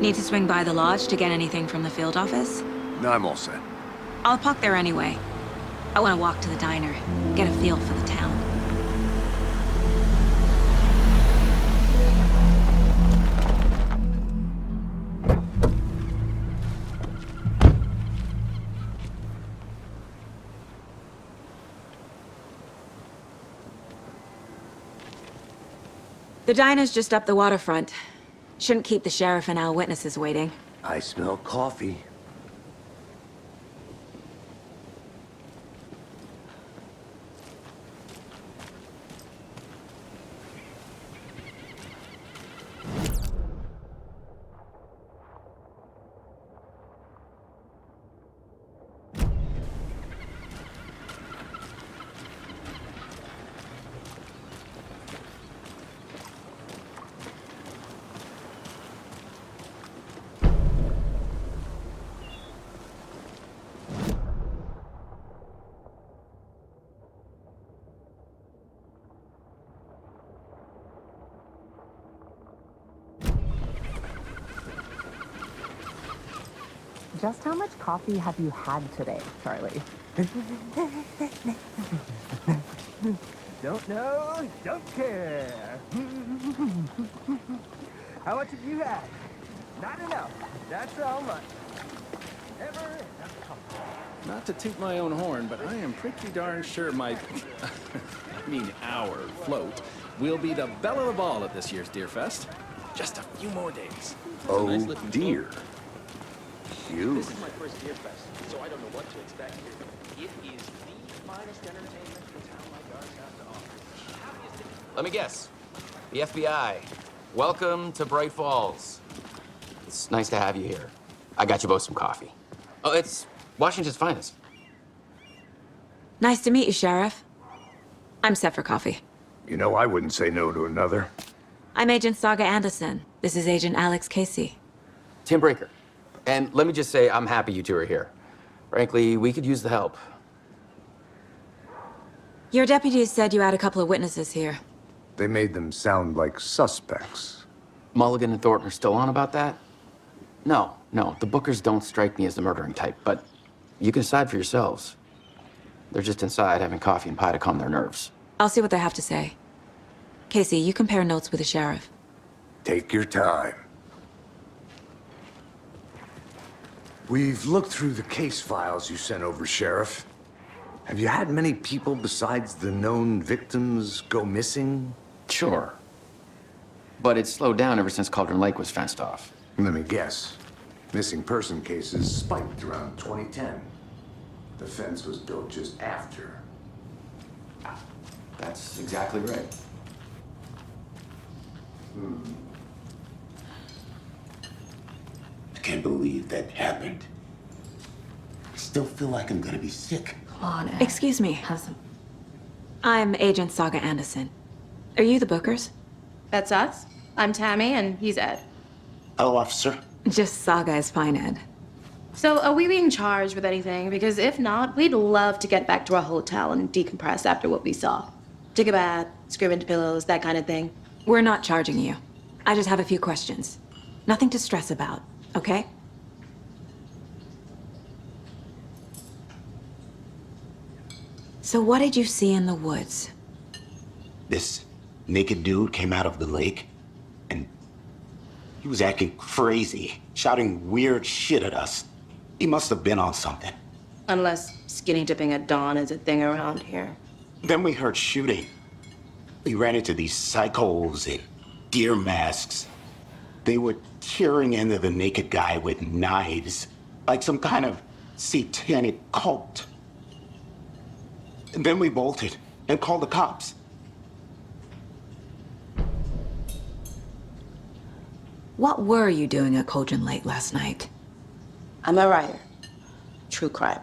Need to swing by the lodge to get anything from the field office? No, I'm all set. I'll park there anyway. I want to walk to the diner, get a feel for the town. The diner's just up the waterfront. Shouldn't keep the sheriff and our witnesses waiting. I smell coffee. Just how much coffee have you had today, Charlie? Don't know, don't care. How much have you had? Not enough. That's how much. Never enough coffee. Not to toot my own horn, but I am pretty darn sure my, I mean our float, will be the belle of the ball at this year's Deer Fest. Just a few more days. Oh, dear. Huge. This is my first Deer Fest, so I don't know what to expect here. It is the finest entertainment the town like ours has to offer. Let me guess. The FBI. Welcome to Bright Falls. It's nice to have you here. I got you both some coffee. Oh, it's Washington's finest. Nice to meet you, Sheriff. I'm set for coffee. You know, I wouldn't say no to another. I'm Agent Saga Anderson. This is Agent Alex Casey. Tim Breaker. And let me just say, I'm happy you two are here. Frankly, we could use the help. Your deputies said you had a couple of witnesses here. They made them sound like suspects. Mulligan and Thornton are still on about that? No, the Bookers don't strike me as the murdering type, but you can decide for yourselves. They're just inside having coffee and pie to calm their nerves. I'll see what they have to say. Casey, you compare notes with the sheriff. Take your time. We've looked through the case files you sent over, Sheriff. Have you had many people besides the known victims go missing? Sure. But it's slowed down ever since Cauldron Lake was fenced off. Let me guess. Missing person cases spiked around 2010. The fence was built just after. That's exactly right. I can't believe that happened. I still feel like I'm gonna be sick. Come on, Ed. Excuse me. Have some. I'm Agent Saga Anderson. Are you the Bookers? That's us. I'm Tammy, and he's Ed. Hello, officer. Just Saga is fine, Ed. So, are we being charged with anything? Because if not, we'd love to get back to our hotel and decompress after what we saw. Take a bath, scream into pillows, that kind of thing. We're not charging you. I just have a few questions. Nothing to stress about, okay? So what did you see in the woods? This naked dude came out of the lake, and he was acting crazy, shouting weird shit at us. He must have been on something. Unless skinny dipping at dawn is a thing around here. Then we heard shooting. We ran into these psychos in deer masks. They were tearing into the naked guy with knives, like some kind of satanic cult. And then we bolted and called the cops. What were you doing at Cauldron Lake last night? I'm a writer. True crime.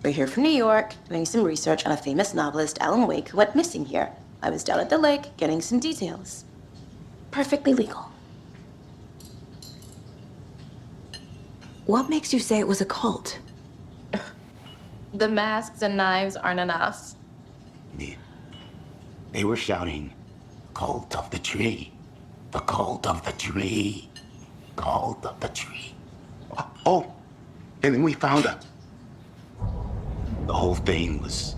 We're here from New York, doing some research on a famous novelist, Alan Wake, who went missing here. I was down at the lake, getting some details. Perfectly legal. What makes you say it was a cult? The masks and knives aren't enough. They were shouting, "Cult of the tree, the cult of the tree." called the tree. Oh, and then we found a... The whole thing was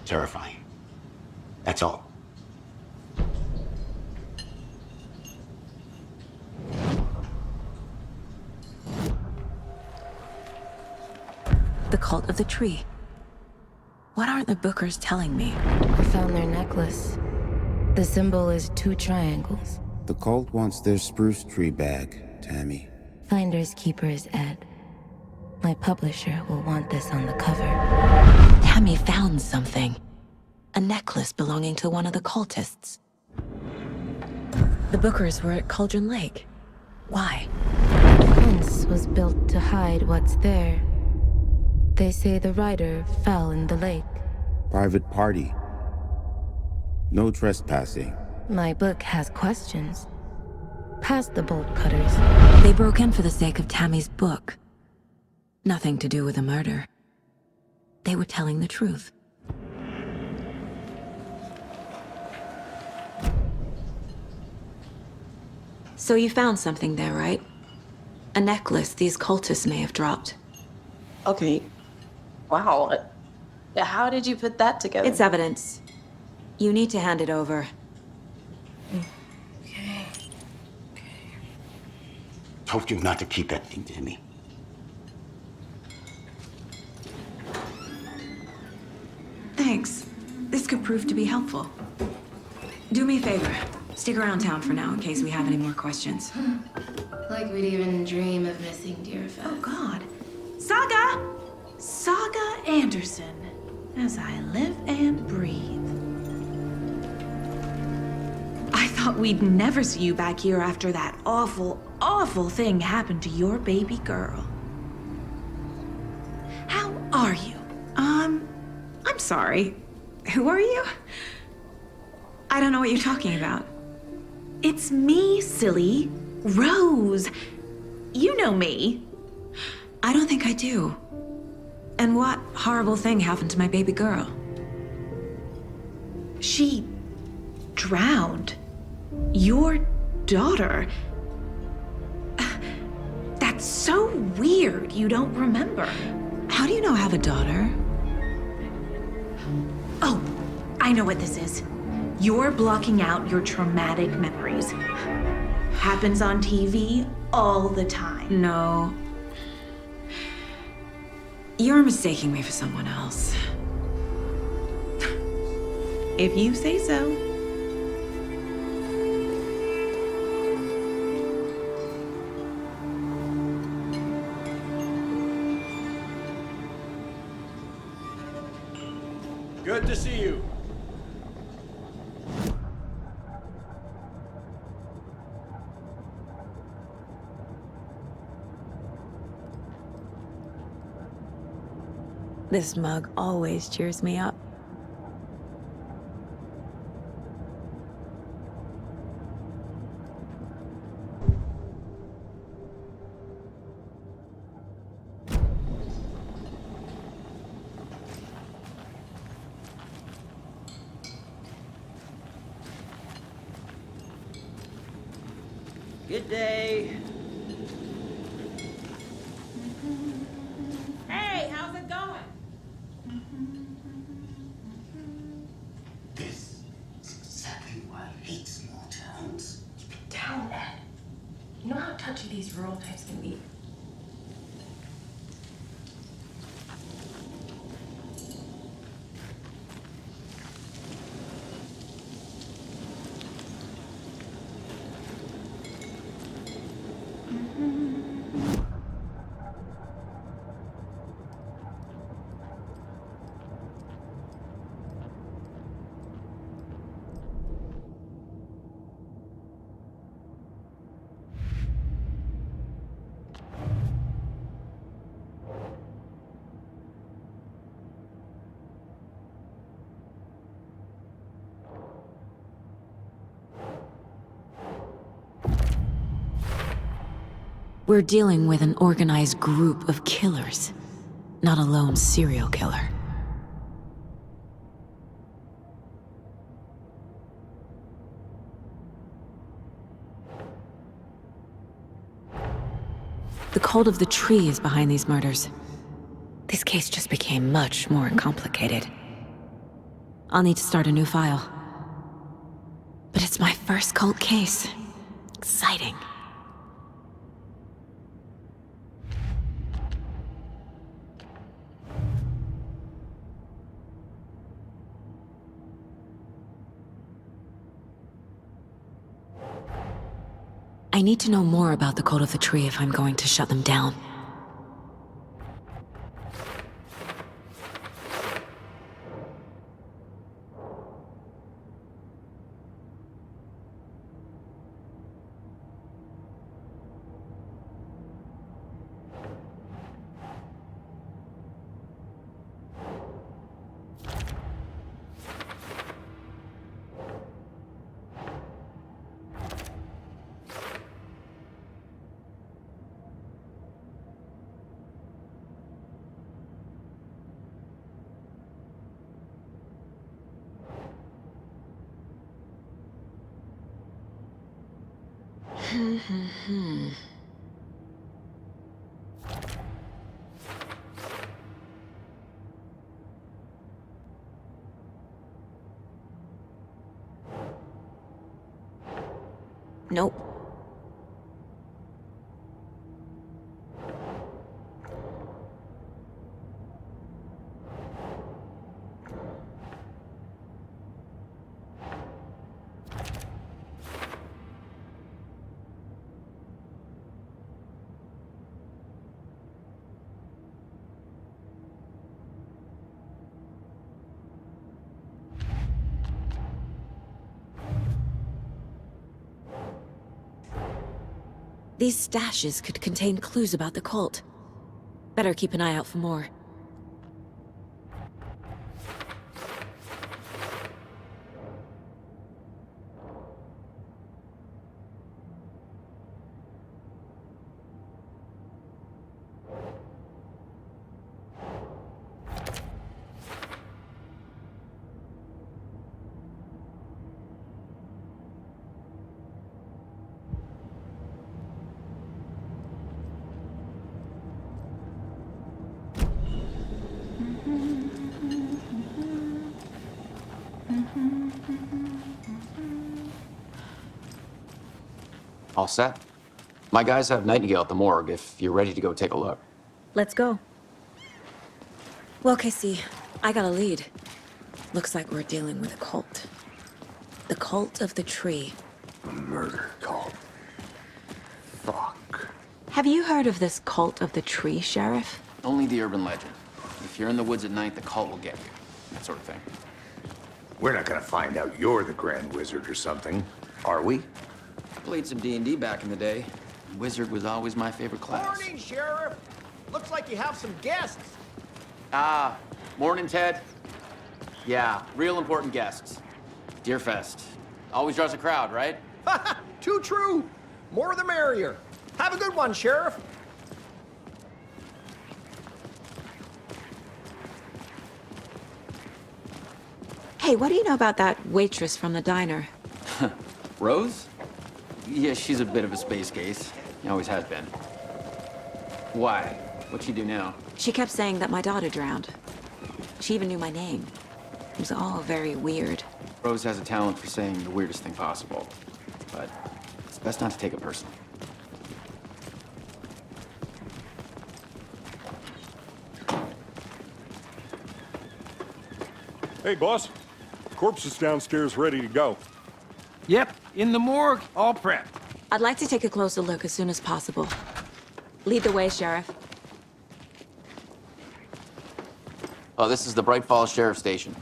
terrifying. That's all. The cult of the tree. What are the Bookers telling me? I found their necklace. The symbol is 2 triangles. The cult wants their spruce tree bag, Tammy. Finders keepers, Ed. My publisher will want this on the cover. Tammy found something. A necklace belonging to one of the cultists. The Bookers were at Cauldron Lake. Why? The fence was built to hide what's there. They say the rider fell in the lake. Private party. No trespassing. My book has questions. Past the bolt cutters. They broke in for the sake of Tammy's book. Nothing to do with the murder. They were telling the truth. So you found something there, right? A necklace these cultists may have dropped. Okay. Wow. How did you put that together? It's evidence. You need to hand it over. Okay. Told you not to keep that thing to me. Thanks. This could prove to be helpful. Do me a favor. Stick around town for now in case we have any more questions. Like we'd even dream of missing Deerfest. Oh, God. Saga! Saga Anderson. As I live and breathe. I thought we'd never see you back here after that awful, awful thing happened to your baby girl. How are you? I'm sorry. Who are you? I don't know what you're talking about. It's me, silly. Rose. You know me. I don't think I do. And what horrible thing happened to my baby girl? She drowned. Your daughter. That's so weird you don't remember. How do you know I have a daughter? Oh, I know what this is. You're blocking out your traumatic memories. Happens on TV all the time. No. You're mistaking me for someone else. If you say so. Good to see you. This mug always cheers me up. Good day. Hey, how's it going? This is exactly why I hate small towns. Keep it down, Ed. You know how touchy these rural types can be. We're dealing with an organized group of killers, not a lone serial killer. The cult of the tree is behind these murders. This case just became much more complicated. I'll need to start a new file. But it's my first cult case. Exciting. I need to know more about the cult of the tree if I'm going to shut them down. Nope. These stashes could contain clues about the cult. Better keep an eye out for more. All set? My guys have Nightingale at the morgue if you're ready to go take a look. Let's go. Well, Casey, I got a lead. Looks like we're dealing with a cult. The cult of the tree. A murder cult. Fuck. Have you heard of this cult of the tree, Sheriff? Only the urban legend. If you're in the woods at night, the cult will get you. That sort of thing. We're not gonna find out you're the Grand Wizard or something, are we? Played some D&D back in the day. Wizard was always my favorite class. Morning, Sheriff. Looks like you have some guests. Ah, morning, Ted. Yeah, real important guests. Deerfest. Always draws a crowd, right? Too true. More the merrier. Have a good one, Sheriff. Hey, what do you know about that waitress from the diner? Rose? Yeah, she's a bit of a space case. Always has been. Why? What'd she do now? She kept saying that my daughter drowned. She even knew my name. It was all very weird. Rose has a talent for saying the weirdest thing possible. But it's best not to take it personally. Hey, boss. Corpse is downstairs ready to go. Yep, in the morgue, all prepped. I'd like to take a closer look as soon as possible. Lead the way, Sheriff. Oh, this is the Bright Falls Sheriff Station.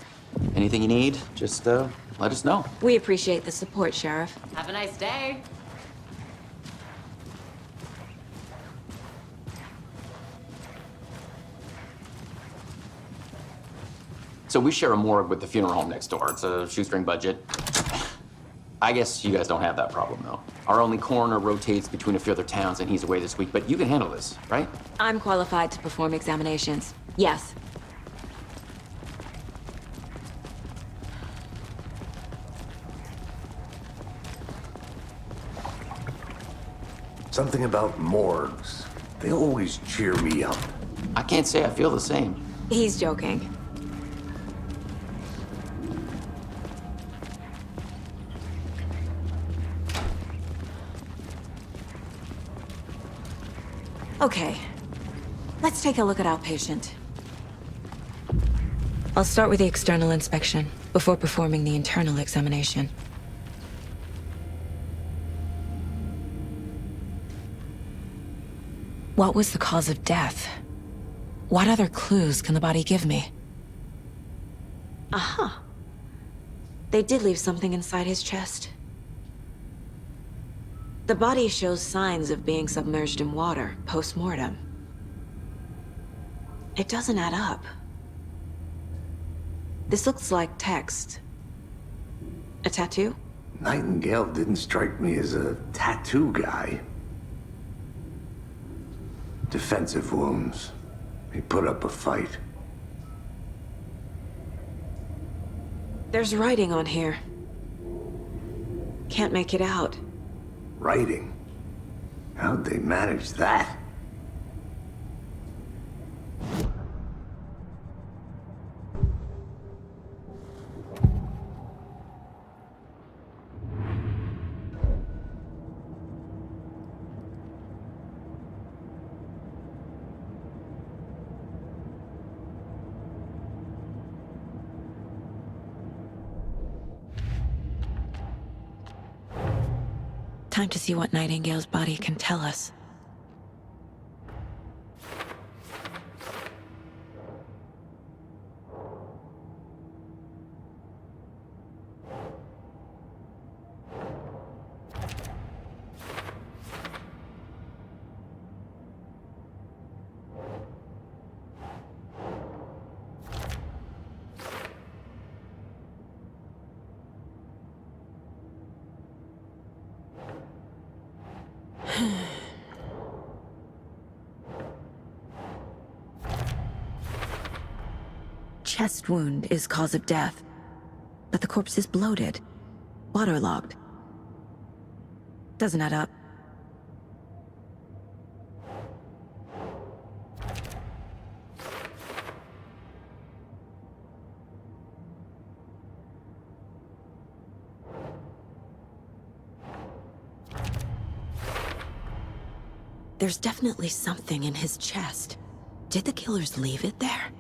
Anything you need, just let us know. We appreciate the support, Sheriff. Have a nice day. So we share a morgue with the funeral home next door. It's a shoestring budget. I guess you guys don't have that problem, though. Our only coroner rotates between a few other towns, and he's away this week, but you can handle this, right? I'm qualified to perform examinations. Yes. Something about morgues. They always cheer me up. I can't say I feel the same. He's joking. Okay, let's take a look at our patient. I'll start with the external inspection before performing the internal examination. What was the cause of death? What other clues can the body give me? Aha. They did leave something inside his chest. The body shows signs of being submerged in water post-mortem. It doesn't add up. This looks like text. A tattoo? Nightingale didn't strike me as a tattoo guy. Defensive wounds. He put up a fight. There's writing on here. Can't make it out. Writing? How'd they manage that? Time to see what Nightingale's body can tell us. Chest wound is cause of death, but the corpse is bloated, waterlogged. Doesn't add up. There's definitely something in his chest. Did the killers leave it there?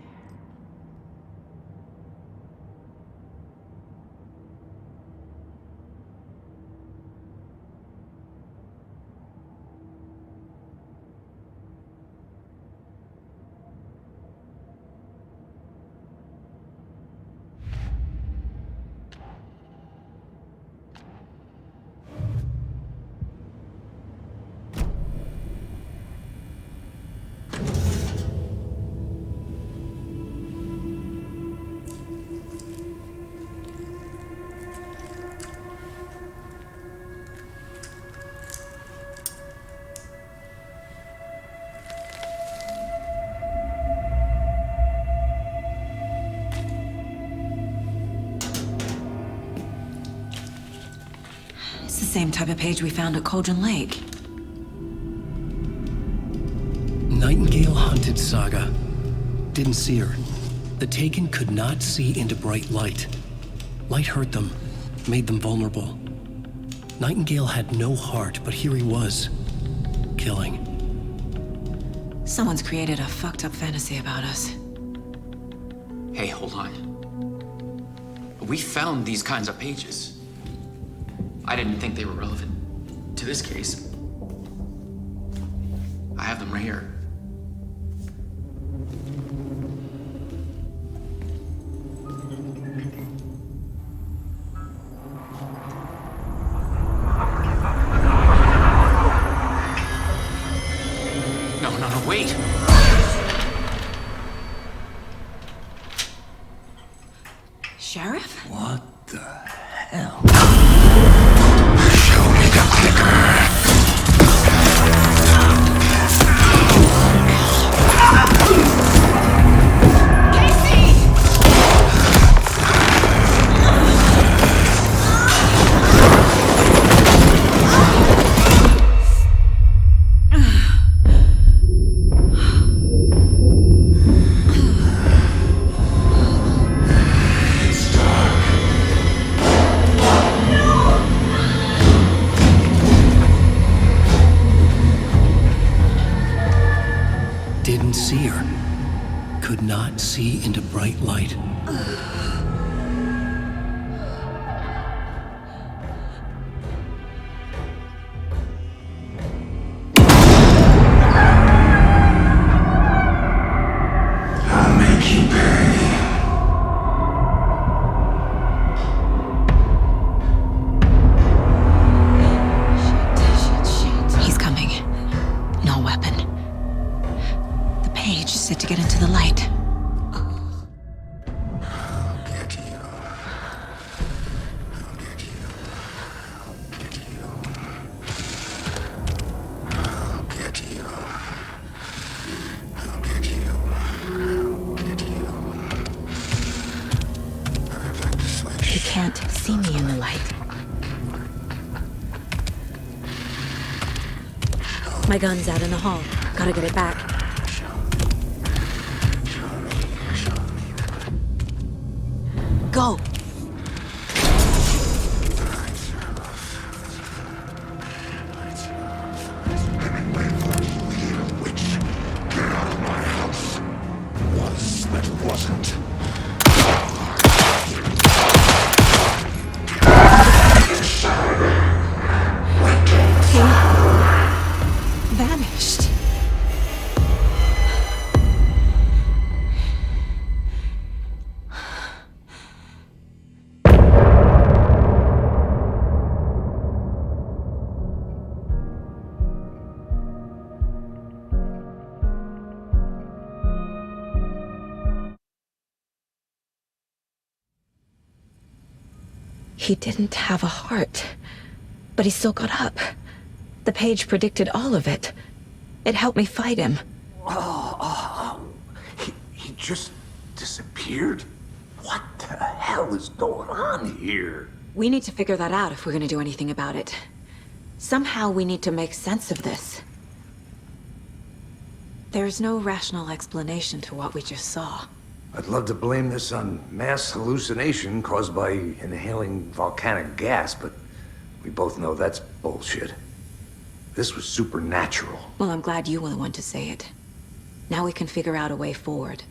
It's the same type of page we found at Cauldron Lake. Nightingale hunted Saga. Didn't see her. The Taken could not see into bright light. Light hurt them, made them vulnerable. Nightingale had no heart, but here he was, killing. Someone's created a fucked up fantasy about us. Hey, hold on. We found these kinds of pages. I didn't think they were relevant to this case. I have them right here. No, wait! Sheriff? What the hell? Show me the clicker. into bright light. I'll make you pay. He's coming. No weapon. The page is set to get into the light. He can't see me in the light. My gun's out in the hall. Gotta get it back. Go! Vanished. He didn't have a heart, but he still got up. The page predicted all of it. It helped me fight him. He just disappeared? What the hell is going on here? We need to figure that out if we're gonna do anything about it. Somehow we need to make sense of this. There's no rational explanation to what we just saw. I'd love to blame this on mass hallucination caused by inhaling volcanic gas, but we both know that's bullshit. This was supernatural. Well, I'm glad you were the one to say it. Now we can figure out a way forward.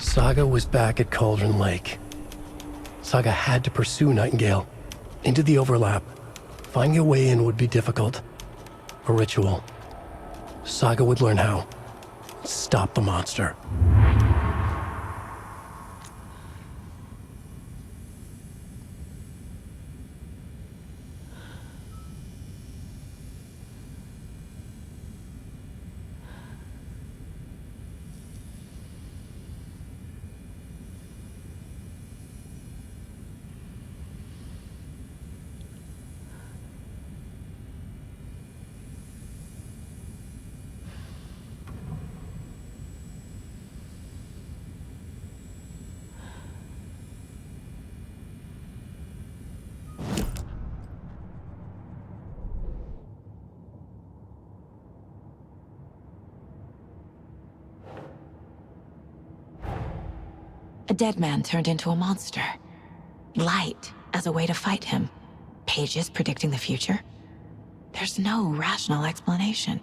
Saga was back at Cauldron Lake. Saga had to pursue Nightingale into the overlap. Finding a way in would be difficult. A ritual. Saga would learn how. Stop the monster. A dead man turned into a monster. Light as a way to fight him. Pages predicting the future. There's no rational explanation.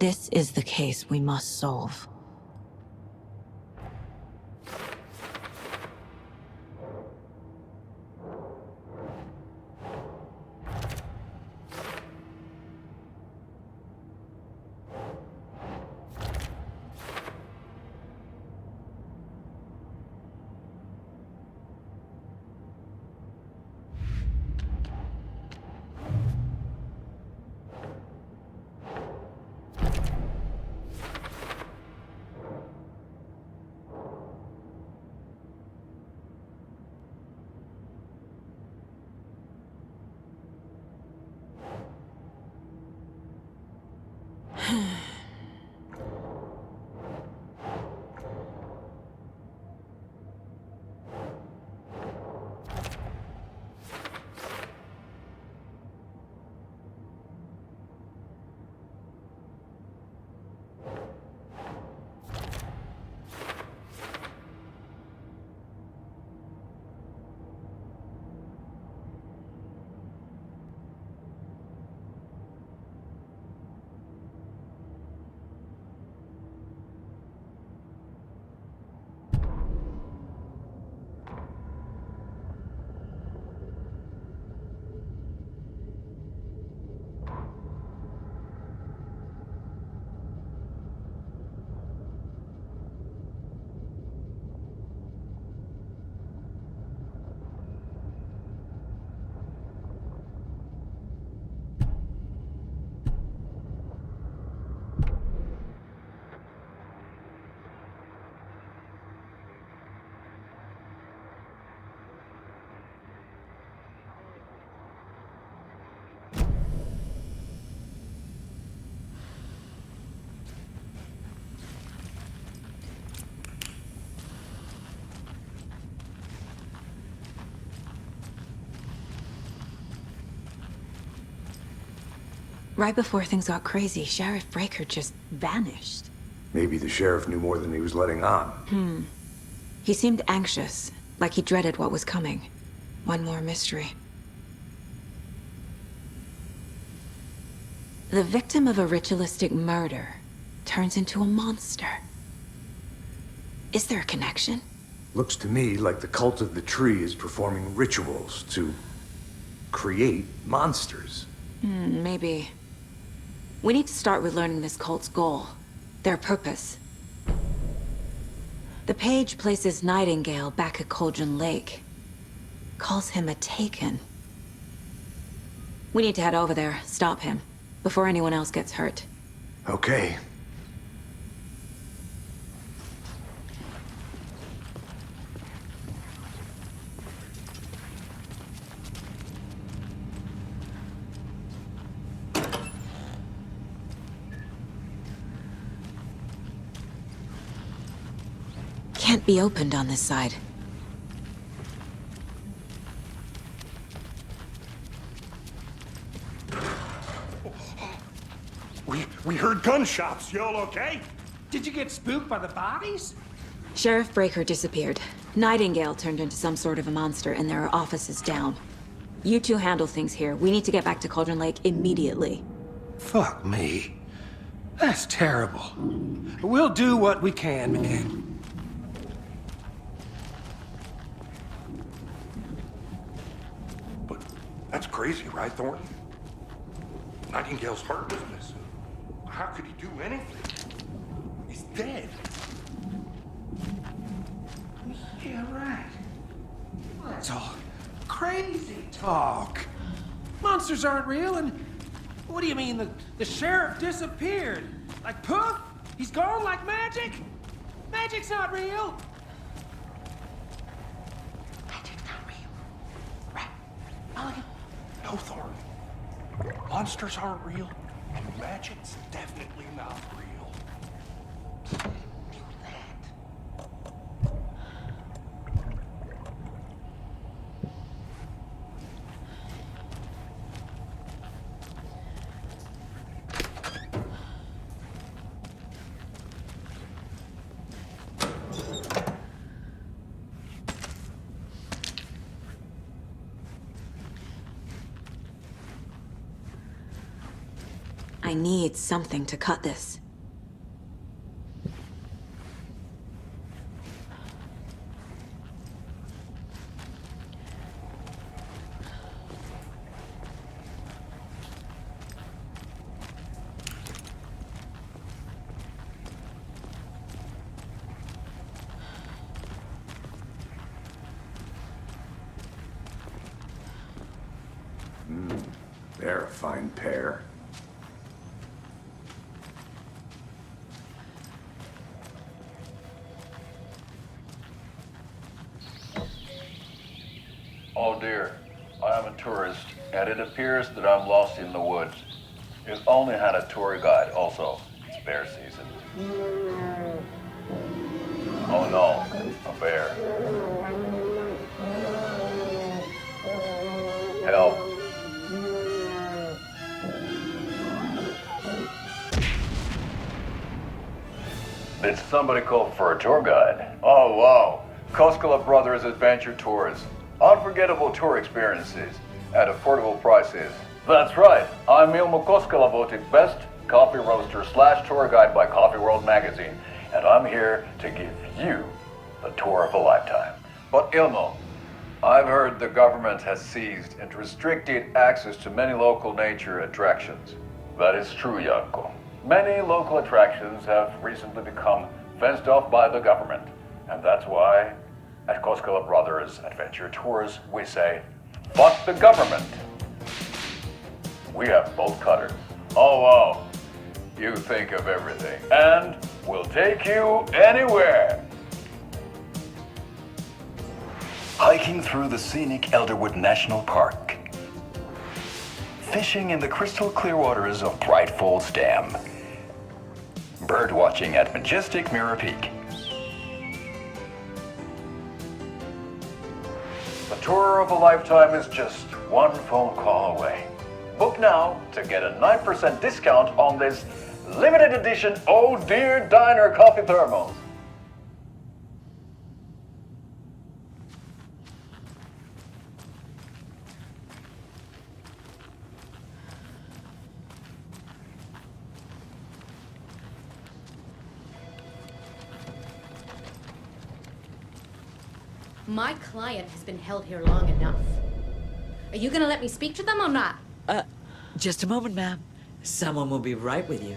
This is the case we must solve. Right before things got crazy, Sheriff Breaker just vanished. Maybe the sheriff knew more than he was letting on. He seemed anxious, like he dreaded what was coming. One more mystery. The victim of a ritualistic murder turns into a monster. Is there a connection? Looks to me like the cult of the tree is performing rituals to create monsters. Maybe. We need to start with learning this cult's goal, their purpose. The page places Nightingale back at Cauldron Lake. Calls him a Taken. We need to head over there, stop him, before anyone else gets hurt. Okay. Can't be opened on this side. We heard gunshots. Y'all okay? Did you get spooked by the bodies? Sheriff Breaker disappeared. Nightingale turned into some sort of a monster, and there are offices down. You two handle things here. We need to get back to Cauldron Lake immediately. Fuck me. That's terrible. We'll do what we can, man. But that's crazy, right, Thornton? Nightingale's heart was missing. How could he do anything? He's dead. Yeah, right. That's all crazy talk. Monsters aren't real, and what do you mean the sheriff disappeared? Like poof? He's gone like magic? Magic's not real. Magic's not real. Right? Mulligan? No, Thornton. Monsters aren't real, and magic's definitely not real. Do that. I need something to cut this. They're a fine pair. Oh dear, I am a tourist, and it appears that I'm lost in the woods. You've only had a tour guide, also. It's bear season. Oh no, a bear. Help. Did somebody call for a tour guide? Oh wow, Koskela Brothers Adventure Tours. Unforgettable tour experiences at affordable prices. That's right, I'm Ilmo Koskela, voted best coffee roaster / tour guide by Coffee World magazine, and I'm here to give you the tour of a lifetime. But Ilmo, I've heard the government has seized and restricted access to many local nature attractions. That is true, Janko. Many local attractions have recently become fenced off by the government, and that's why at Koskela Brothers Adventure Tours, we say, fuck the government. We have bolt cutters. Oh wow, you think of everything. And we'll take you anywhere. Hiking through the scenic Elderwood National Park. Fishing in the crystal clear waters of Bright Falls Dam. Bird watching at majestic Mirror Peak. The tour of a lifetime is just one phone call away. Book now to get a 9% discount on this limited edition Oh Dear Diner coffee thermos. My client has been held here long enough. Are you gonna let me speak to them or not? Just a moment, ma'am. Someone will be right with you.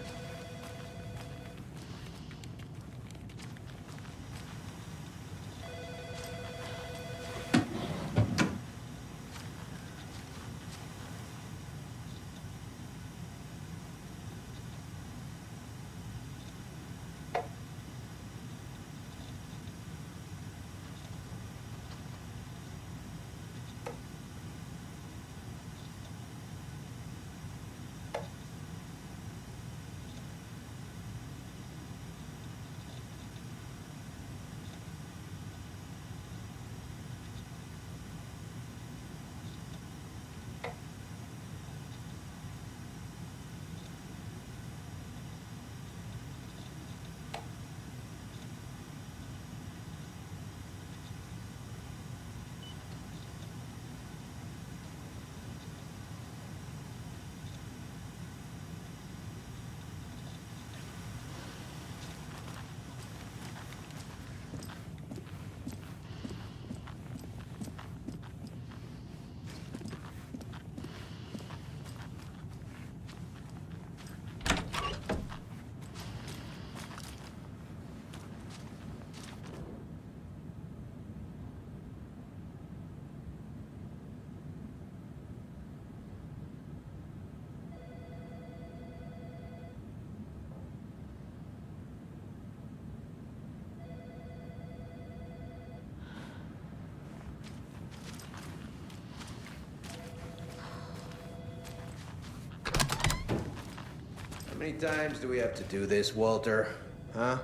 How many times do we have to do this, Walter? Huh?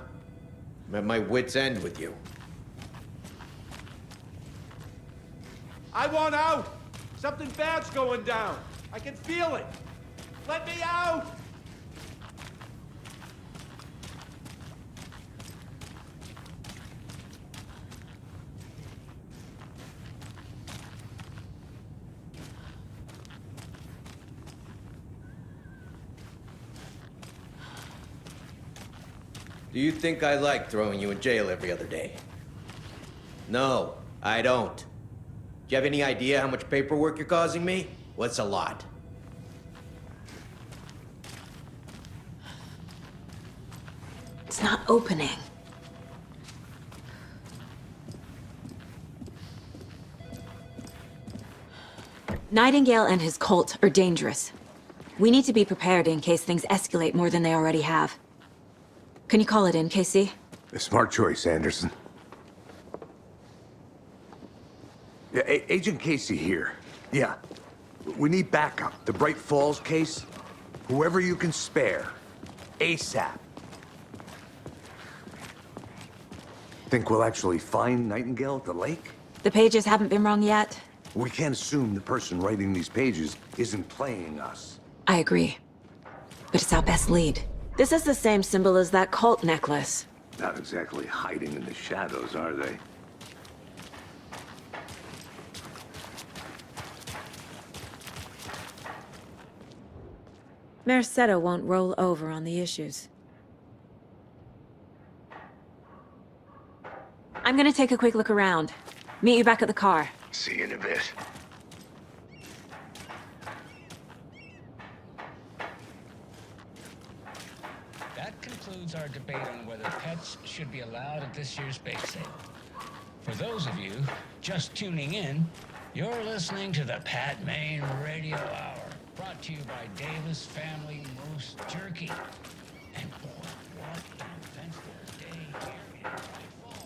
I'm at my wit's end with you. I want out! Something bad's going down. I can feel it. Let me out! Do you think I like throwing you in jail every other day? No, I don't. Do you have any idea how much paperwork you're causing me? What's a lot? It's not opening. Nightingale and his cult are dangerous. We need to be prepared in case things escalate more than they already have. Can you call it in, KC? A smart choice, Anderson. Yeah, Agent Casey here. Yeah. We need backup. The Bright Falls case. Whoever you can spare. ASAP. Think we'll actually find Nightingale at the lake? The pages haven't been wrong yet. We can't assume the person writing these pages isn't playing us. I agree. But it's our best lead. This is the same symbol as that cult necklace. Not exactly hiding in the shadows, are they? Mercado won't roll over on the issues. I'm gonna take a quick look around. Meet you back at the car. See you in a bit. That concludes our debate on whether pets should be allowed at this year's bake sale. For those of you just tuning in, you're listening to the Pat Main Radio Hour, brought to you by Davis Family Moose Jerky. And boy, what an eventful day here in Bright Falls.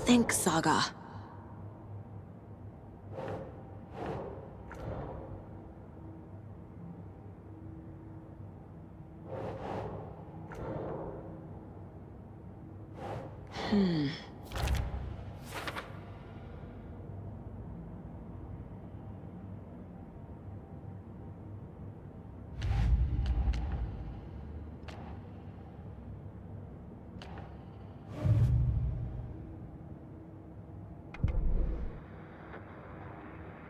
think saga.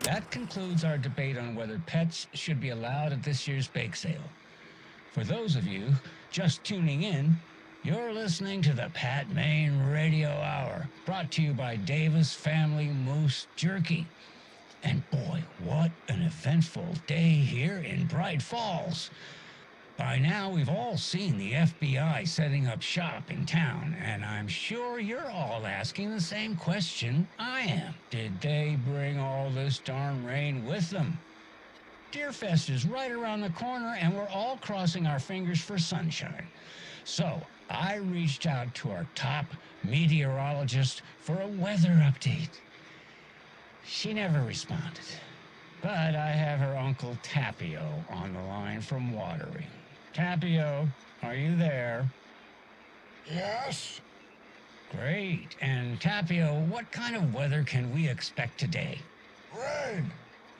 That concludes our debate on whether pets should be allowed at this year's bake sale. For those of you just tuning in, you're listening to the Pat Main Radio Hour, brought to you by Davis Family Moose Jerky. And boy, what an eventful day here in Bright Falls. By now, we've all seen the FBI setting up shop in town, and I'm sure you're all asking the same question I am. Did they bring all this darn rain with them? Deerfest is right around the corner, and we're all crossing our fingers for sunshine. So, I reached out to our top meteorologist for a weather update. She never responded, but I have her Uncle Tapio on the line from Watering. Tapio, are you there? Yes. Great. And Tapio, what kind of weather can we expect today? Rain.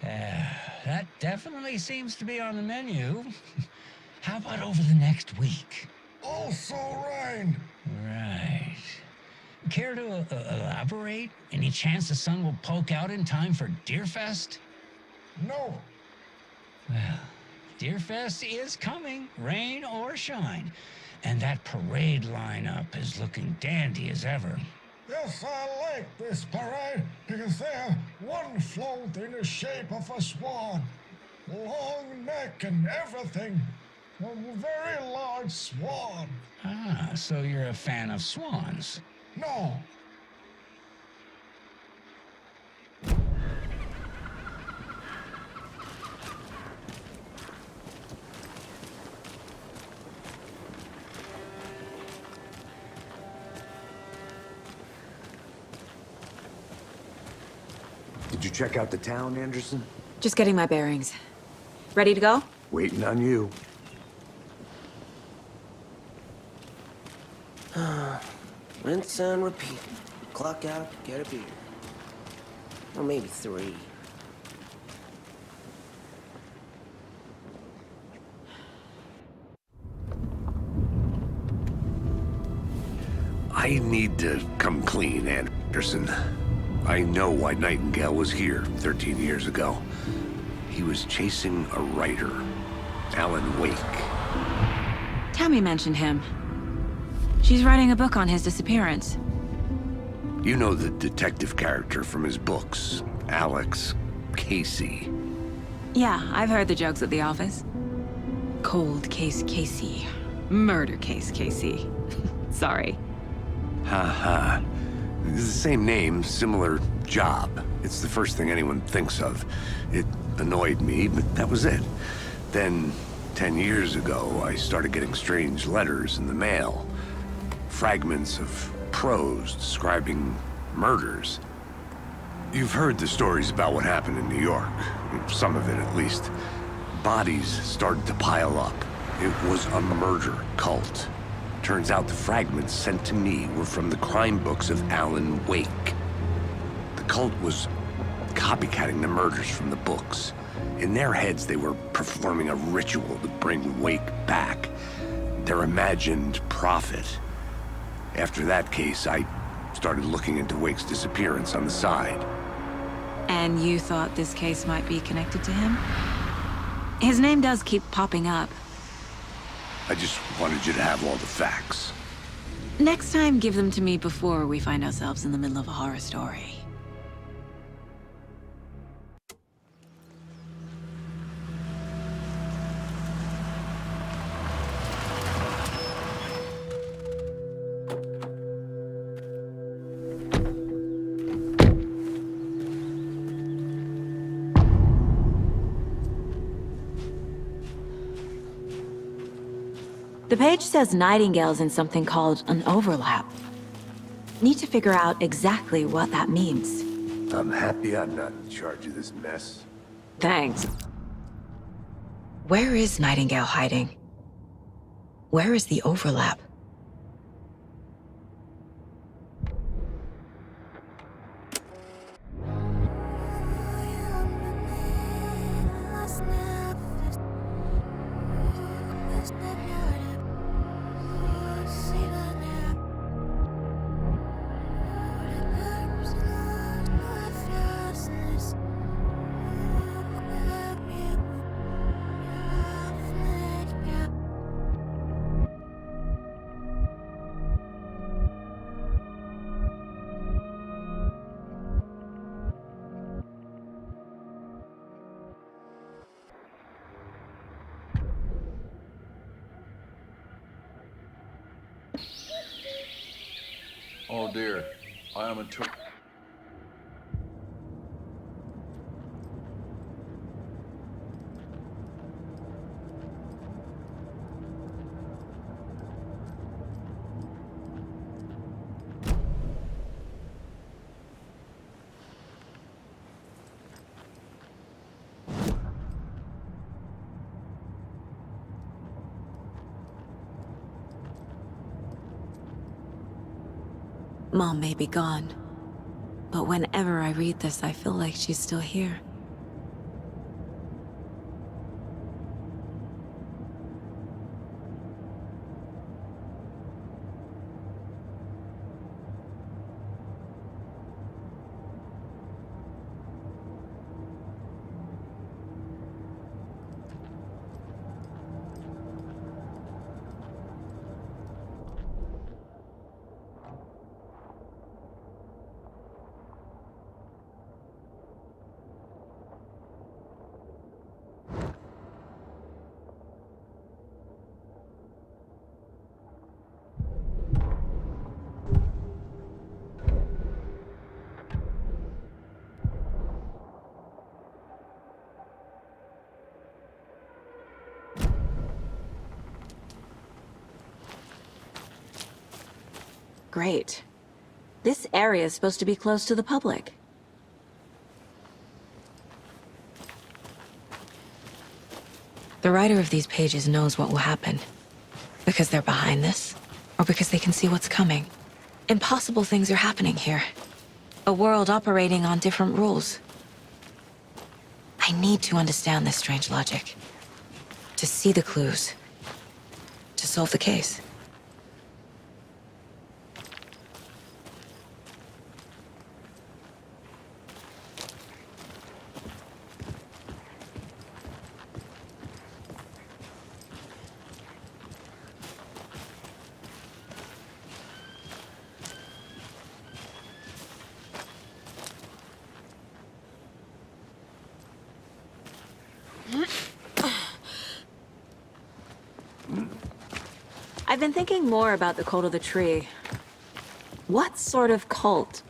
That definitely seems to be on the menu. How about over the next week? Also rain. Right. Care to elaborate? Any chance the sun will poke out in time for Deerfest? No. Well, Deerfest is coming, rain or shine. And that parade lineup is looking dandy as ever. Yes, I like this parade because they have one float in the shape of a swan. Long neck and everything. A very large swan. Ah, so you're a fan of swans? No. Did you check out the town, Anderson? Just getting my bearings. Ready to go? Waiting on you. Rinse and repeat. Clock out, get a beer. Or maybe 3. I need to come clean, Anderson. I know why Nightingale was here 13 years ago. He was chasing a writer, Alan Wake. Tammy mentioned him. She's writing a book on his disappearance. You know the detective character from his books, Alex Casey. Yeah, I've heard the jokes at the office. Cold case Casey. Murder case Casey. Sorry. Ha. It's the same name, similar job. It's the first thing anyone thinks of. It annoyed me, but that was it. Then, 10 years ago, I started getting strange letters in the mail. Fragments of prose describing murders. You've heard the stories about what happened in New York. Some of it, at least. Bodies started to pile up. It was a murder cult. Turns out the fragments sent to me were from the crime books of Alan Wake. The cult was copycatting the murders from the books. In their heads, they were performing a ritual to bring Wake back. Their imagined prophet. After that case, I started looking into Wake's disappearance on the side. And you thought this case might be connected to him? His name does keep popping up. I just wanted you to have all the facts. Next time, give them to me before we find ourselves in the middle of a horror story. The page says Nightingale's in something called an overlap. Need to figure out exactly what that means. I'm happy I'm not in charge of this mess. Thanks. Where is Nightingale hiding? Where is the overlap? Oh dear, I am a tour. Mom may be gone, but whenever I read this, I feel like she's still here. Great. This area is supposed to be closed to the public. The writer of these pages knows what will happen. Because they're behind this, or because they can see what's coming. Impossible things are happening here. A world operating on different rules. I need to understand this strange logic. To see the clues. To solve the case. I've been thinking more about the cult of the tree. What sort of cult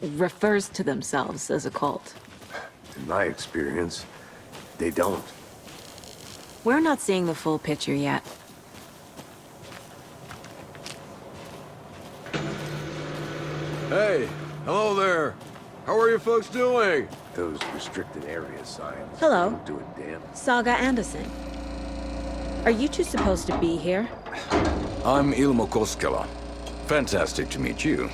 refers to themselves as a cult? In my experience, they don't. We're not seeing the full picture yet. Hey, hello there. How are you folks doing? Those restricted area signs. Hello. Don't do a damn. Saga Anderson. Are you two supposed to be here? I'm Ilmo Koskela. Fantastic to meet you.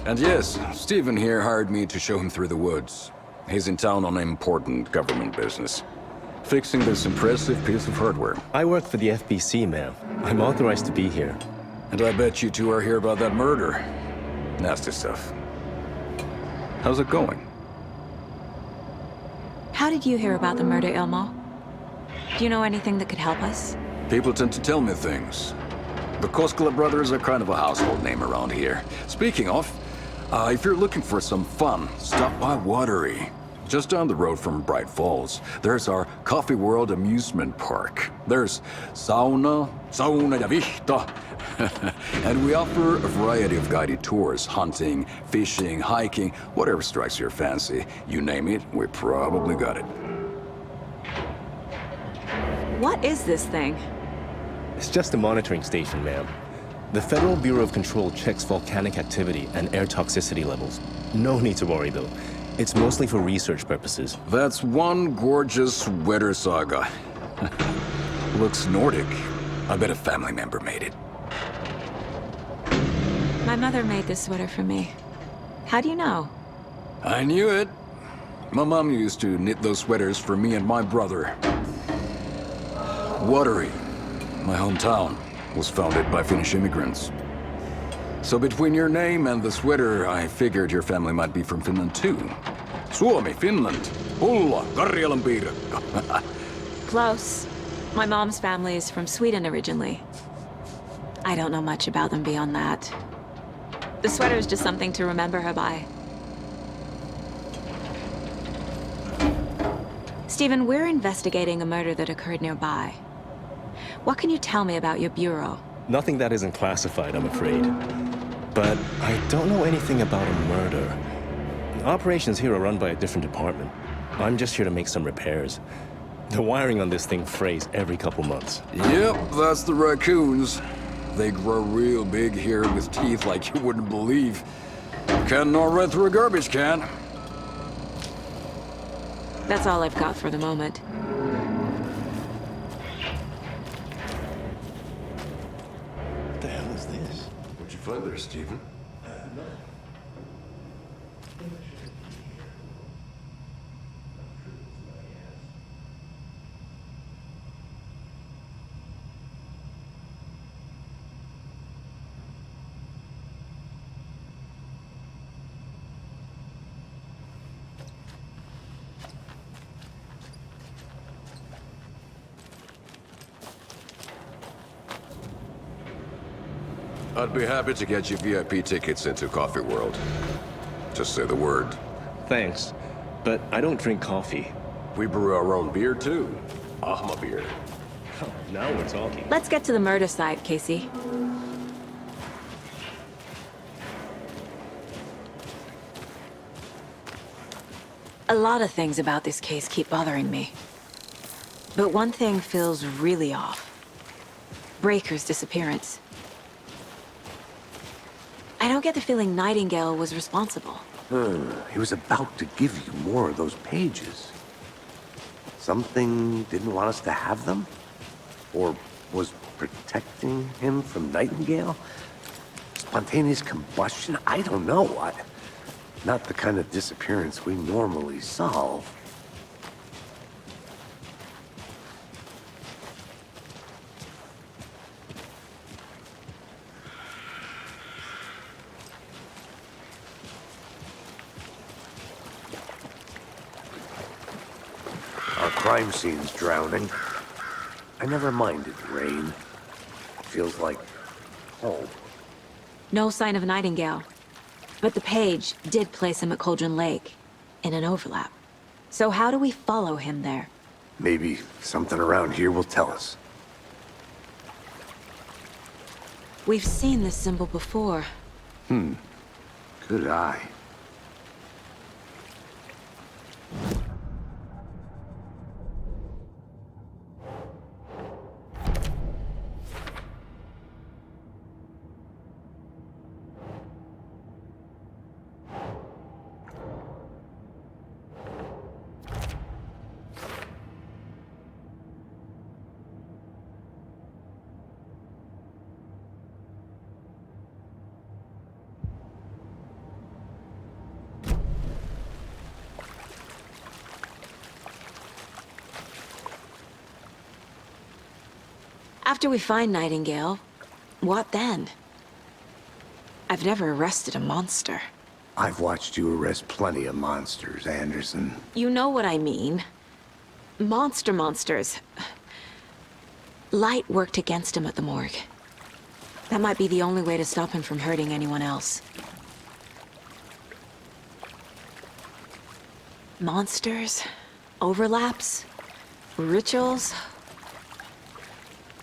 And yes, Steven here hired me to show him through the woods. He's in town on important government business. Fixing this impressive piece of hardware. I work for the FBC, ma'am. I'm authorized to be here. And I bet you two are here about that murder. Nasty stuff. How's it going? How did you hear about the murder, Ilmo? Do you know anything that could help us? People tend to tell me things. The Koskela brothers are kind of a household name around here. Speaking of, if you're looking for some fun, stop by Watery. Just down the road from Bright Falls, there's our Coffee World amusement park. There's sauna ja vihta. And we offer a variety of guided tours, hunting, fishing, hiking, whatever strikes your fancy. You name it, we probably got it. What is this thing? It's just a monitoring station, ma'am. The Federal Bureau of Control checks volcanic activity and air toxicity levels. No need to worry, though. It's mostly for research purposes. That's one gorgeous sweater saga. Looks Nordic. I bet a family member made it. My mother made this sweater for me. How do you know? I knew it. My mom used to knit those sweaters for me and my brother. Watery, my hometown, was founded by Finnish immigrants. So between your name and the sweater, I figured your family might be from Finland too. Suomi, Finland. Pulla, Karjalan piirakka. Close. My mom's family is from Sweden originally. I don't know much about them beyond that. The sweater is just something to remember her by. Stephen, we're investigating a murder that occurred nearby. What can you tell me about your bureau? Nothing that isn't classified, I'm afraid. But I don't know anything about a murder. Operations here are run by a different department. I'm just here to make some repairs. The wiring on this thing frays every couple months. Yep, that's the raccoons. They grow real big here with teeth like you wouldn't believe. Can't gnaw right through a garbage can. That's all I've got for the moment. What the hell is this? What'd you find there, Stephen? No. I'd be happy to get you VIP tickets into Coffee World. Just say the word. Thanks, but I don't drink coffee. We brew our own beer, too. Ahma beer. Oh, now we're talking. Let's get to the murder site, Casey. A lot of things about this case keep bothering me. But one thing feels really off. Breaker's disappearance. I don't get the feeling Nightingale was responsible. He was about to give you more of those pages. Something didn't want us to have them? Or was protecting him from Nightingale? Spontaneous combustion? I don't know. Not the kind of disappearance we normally solve. Our crime scene's drowning. I never minded rain. Feels like home. No sign of Nightingale. But the page did place him at Cauldron Lake, in an overlap. So how do we follow him there? Maybe something around here will tell us. We've seen this symbol before. Good eye. After we find Nightingale, what then? I've never arrested a monster. I've watched you arrest plenty of monsters, Anderson. You know what I mean. Monsters. Light worked against him at the morgue. That might be the only way to stop him from hurting anyone else. Monsters? Overlaps? Rituals?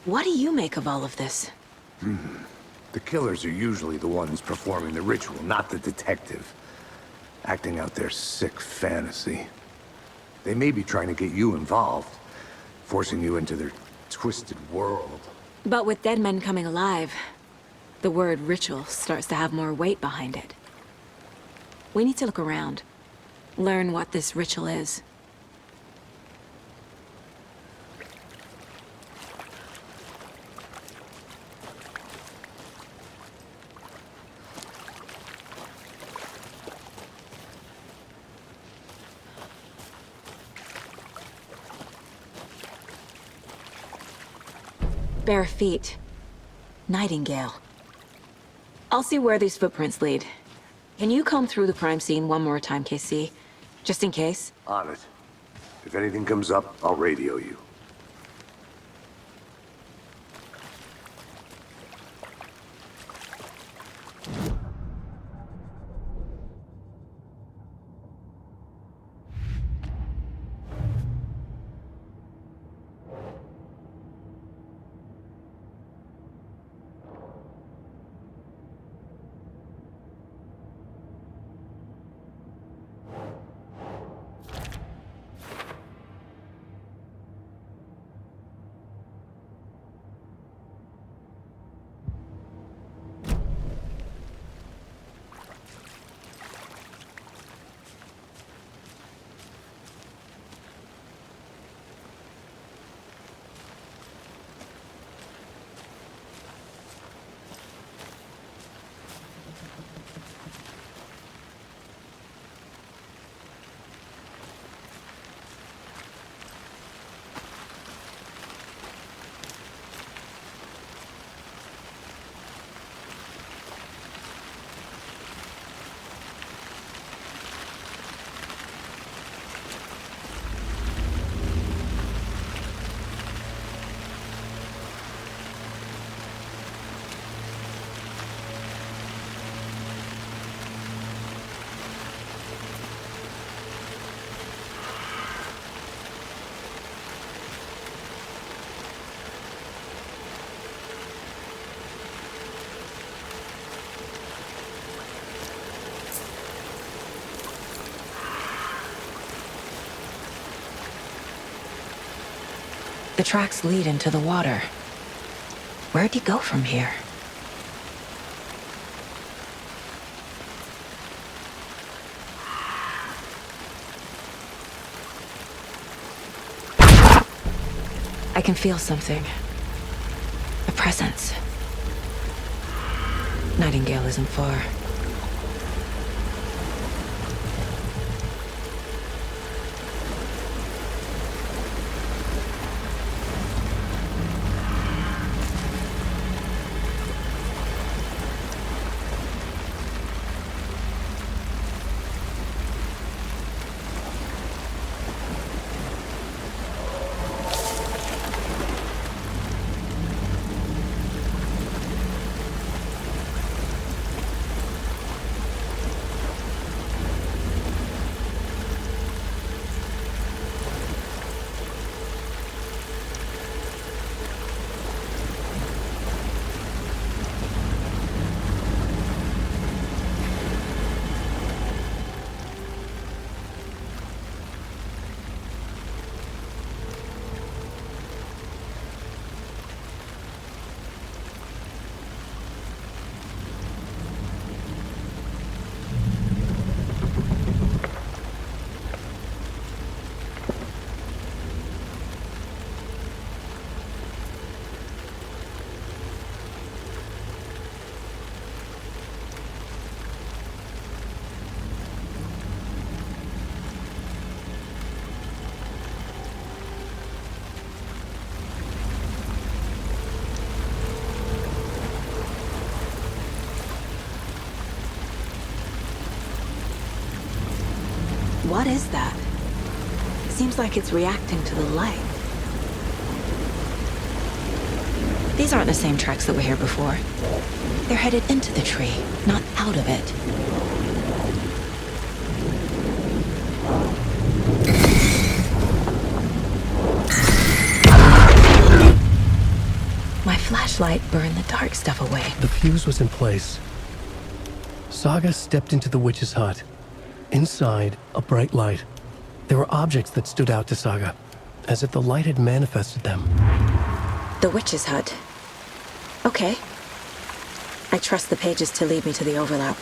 What do you make of all of this? The killers are usually the ones performing the ritual, not the detective. Acting out their sick fantasy. They may be trying to get you involved, forcing you into their twisted world. But with dead men coming alive, The word ritual starts to have more weight behind it. We need to look around. Learn what this ritual is. Bare feet. Nightingale. I'll see where these footprints lead. Can you comb through the crime scene one more time, KC? Just in case? On it. If anything comes up, I'll radio you. The tracks lead into the water. Where'd he go from here? I can feel something. A presence. Nightingale isn't far. What is that? Seems like it's reacting to the light. These aren't the same tracks that were here before. They're headed into the tree, not out of it. My flashlight burned the dark stuff away. The fuse was in place. Saga stepped into the witch's hut. Inside, a bright light. There were objects that stood out to Saga, as if the light had manifested them. The witch's hut. Okay. I trust the pages to lead me to the overlap.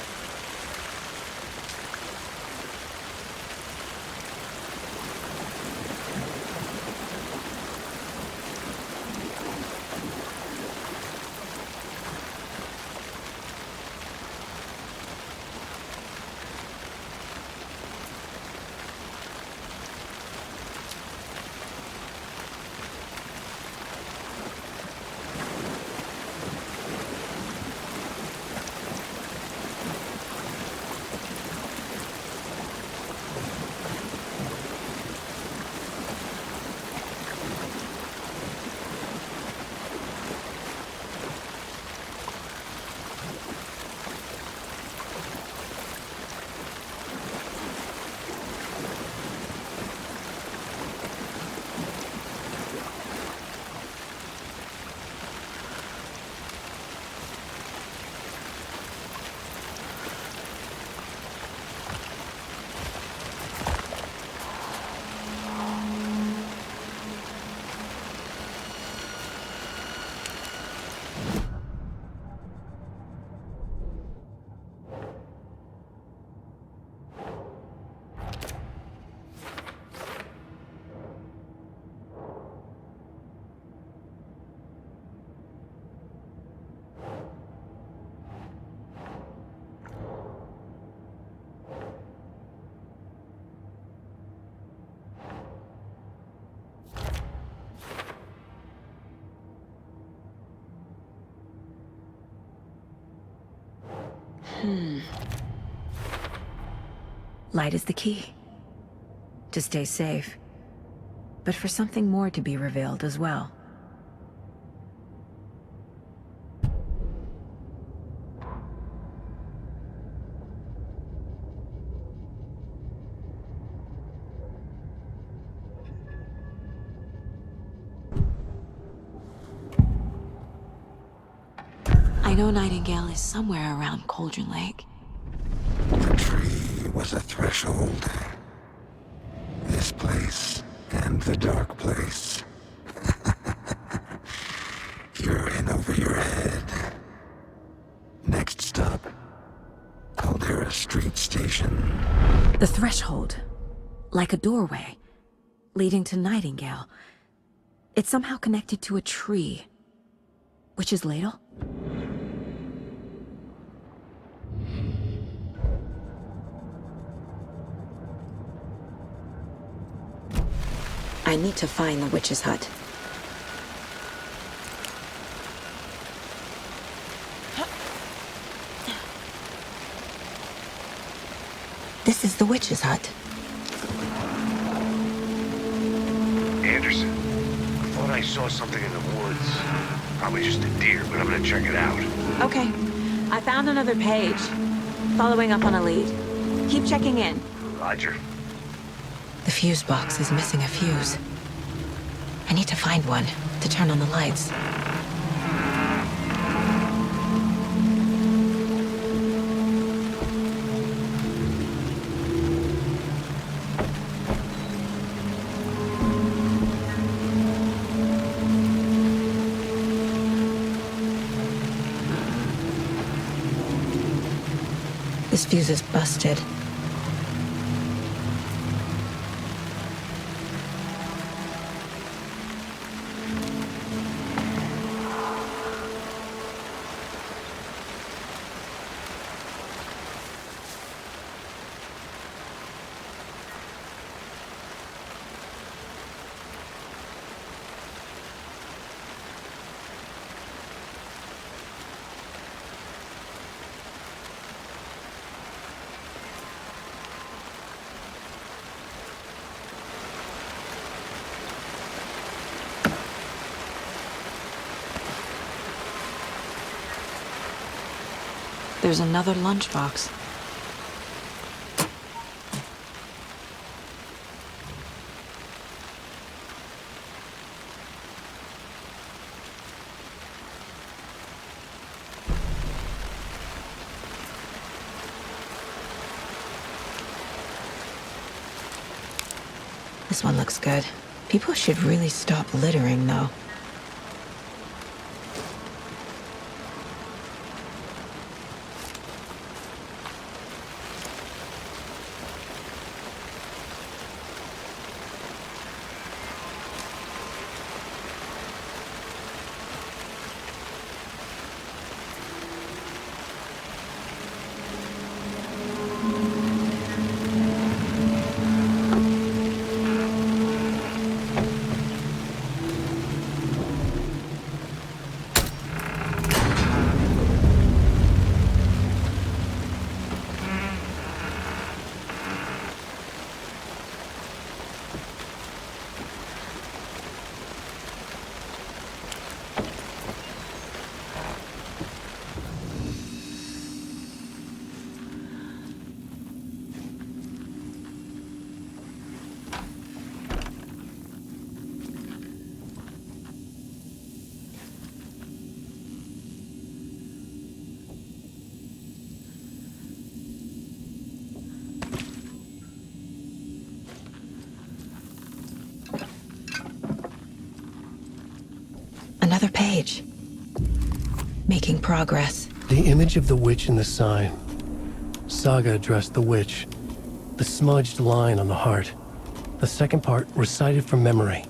Light is the key. To stay safe. But for something more to be revealed as well. I know Nightingale is somewhere around Cauldron Lake. The tree was a threshold. This place and the dark place. You're in over your head. Next stop, Caldera Street Station. The threshold. Like a doorway. Leading to Nightingale. It's somehow connected to a tree. Witch's Ladle? I need to find the witch's hut. This is the witch's hut. Anderson, I thought I saw something in the woods. Probably just a deer, but I'm gonna check it out. Okay. I found another page. Following up on a lead. Keep checking in. Roger. The fuse box is missing a fuse. I need to find one to turn on the lights. This fuse is busted. There's another lunchbox. This one looks good. People should really stop littering, though. making progress. The image of the witch in the sign. Saga addressed the witch. The smudged line on the heart. The second part recited from memory.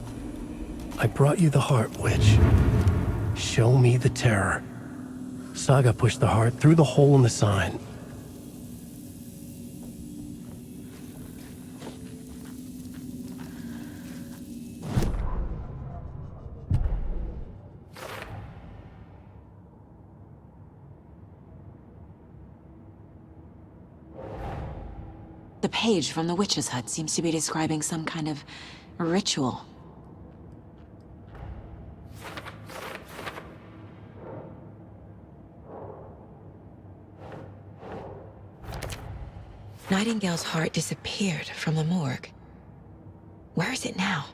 I brought you the heart, witch. Show me the terror. Saga pushed the heart through the hole in the sign. The page from the witch's hut seems to be describing some kind of ritual. Nightingale's heart disappeared from the morgue. Where is it now?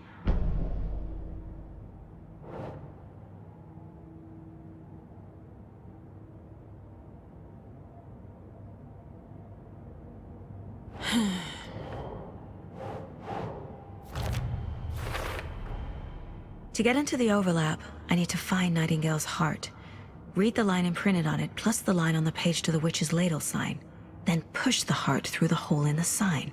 To get into the overlap, I need to find Nightingale's heart. Read the line imprinted on it, plus the line on the page to the witch's ladle sign. Then push the heart through the hole in the sign.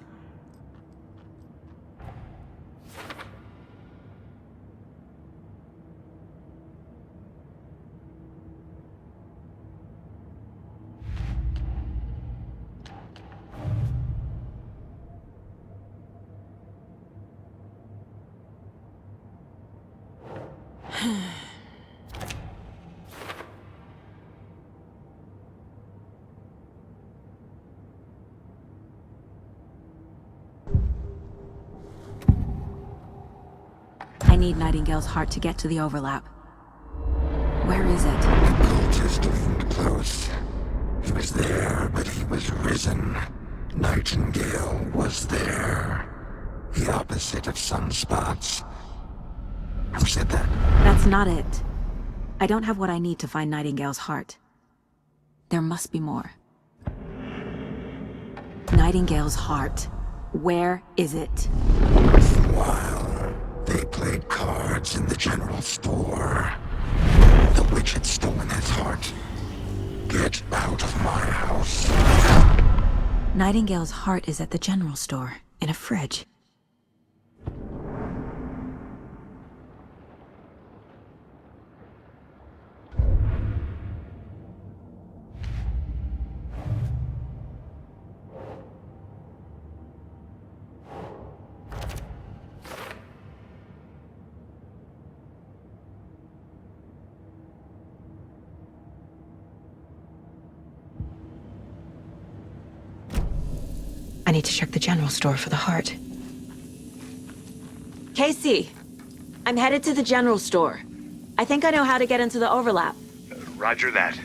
I need Nightingale's heart to get to the overlap. Where is it? The cultist leaned close. He was there, but he was risen. Nightingale was there. The opposite of sunspots. Who said that? That's not it. I don't have what I need to find Nightingale's heart. There must be more. Nightingale's heart. Where is it? While they played cards in the general store, the witch had stolen his heart. Get out of my house. Nightingale's heart is at the general store, in a fridge. I need to check the general store for the heart. Casey, I'm headed to the general store. I think I know how to get into the overlap. Roger that.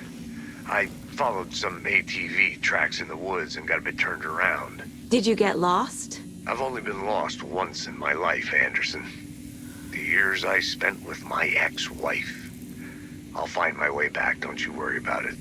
I followed some ATV tracks in the woods and got a bit turned around. Did you get lost? I've only been lost once in my life, Anderson. The years I spent with my ex-wife. I'll find my way back, don't you worry about it.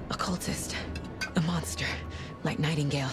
A cultist. A monster. Like Nightingale.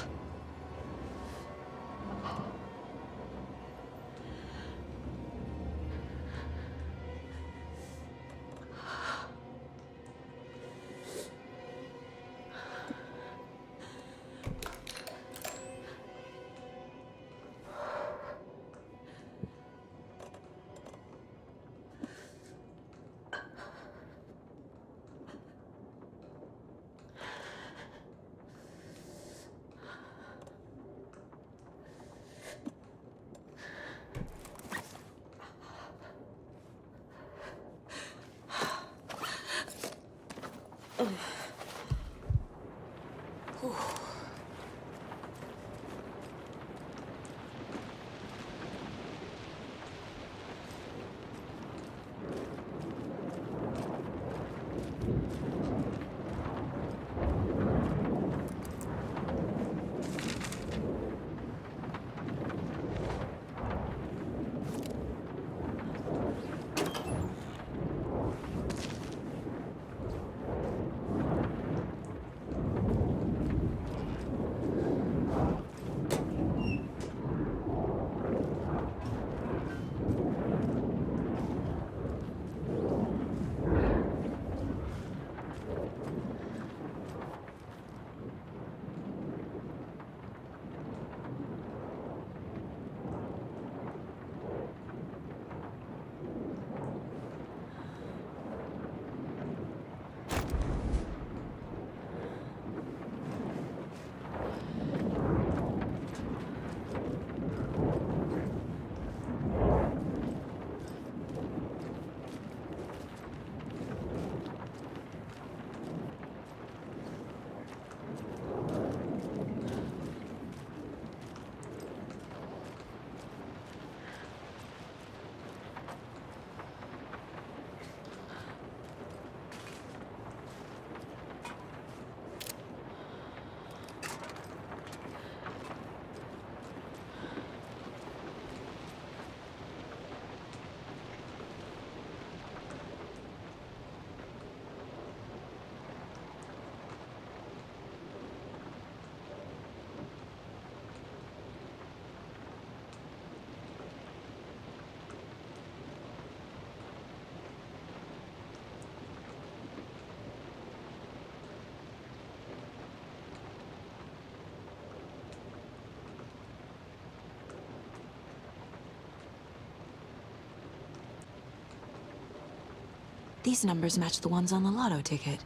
These numbers match the ones on the lotto ticket.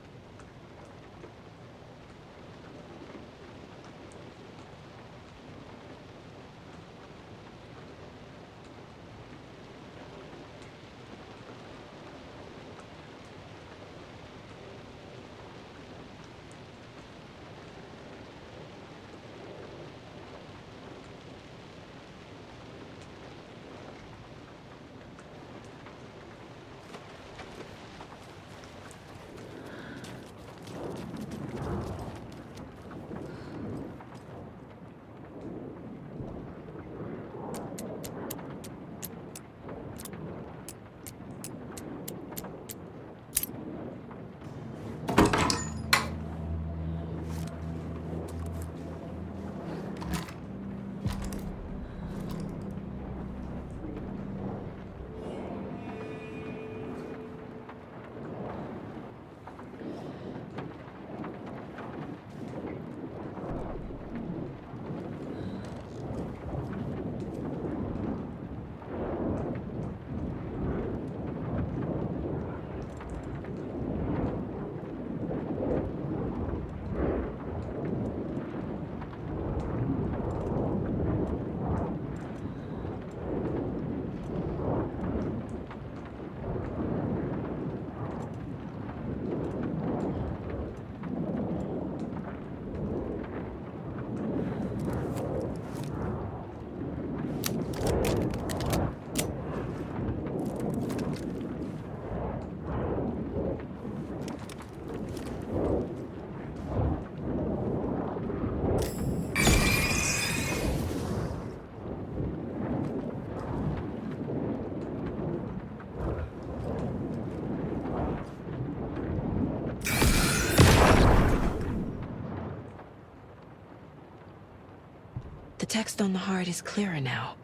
text on the heart is clearer now.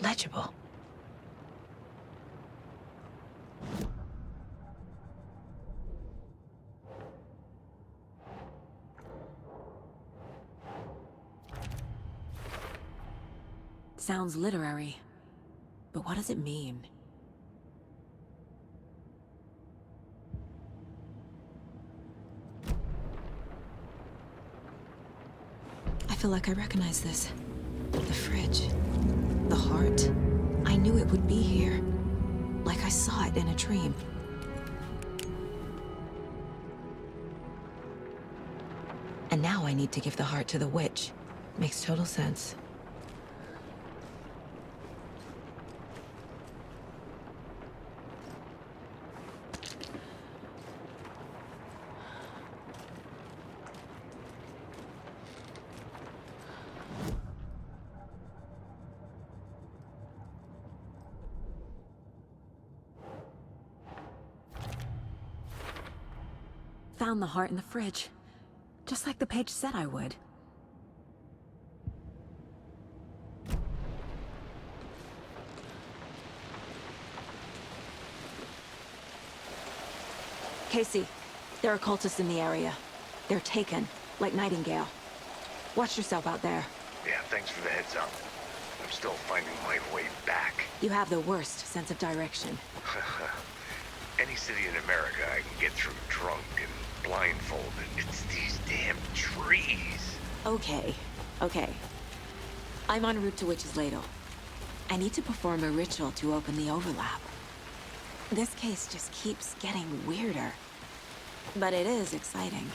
Legible. Sounds literary, but what does it mean? I feel like I recognize this. The fridge. The heart. I knew it would be here. Like I saw it in a dream. And now I need to give the heart to the witch. Makes total sense. Found the heart in the fridge. Just like the page said I would. Casey, there are cultists in the area. They're taken, like Nightingale. Watch yourself out there. Yeah, thanks for the heads up. I'm still finding my way back. You have the worst sense of direction. Any city in America I can get through drunk and blindfolded. It's these damn trees. Okay. I'm en route to Witch's Ladle. I need to perform a ritual to open the overlap. This case just keeps getting weirder. But it is exciting.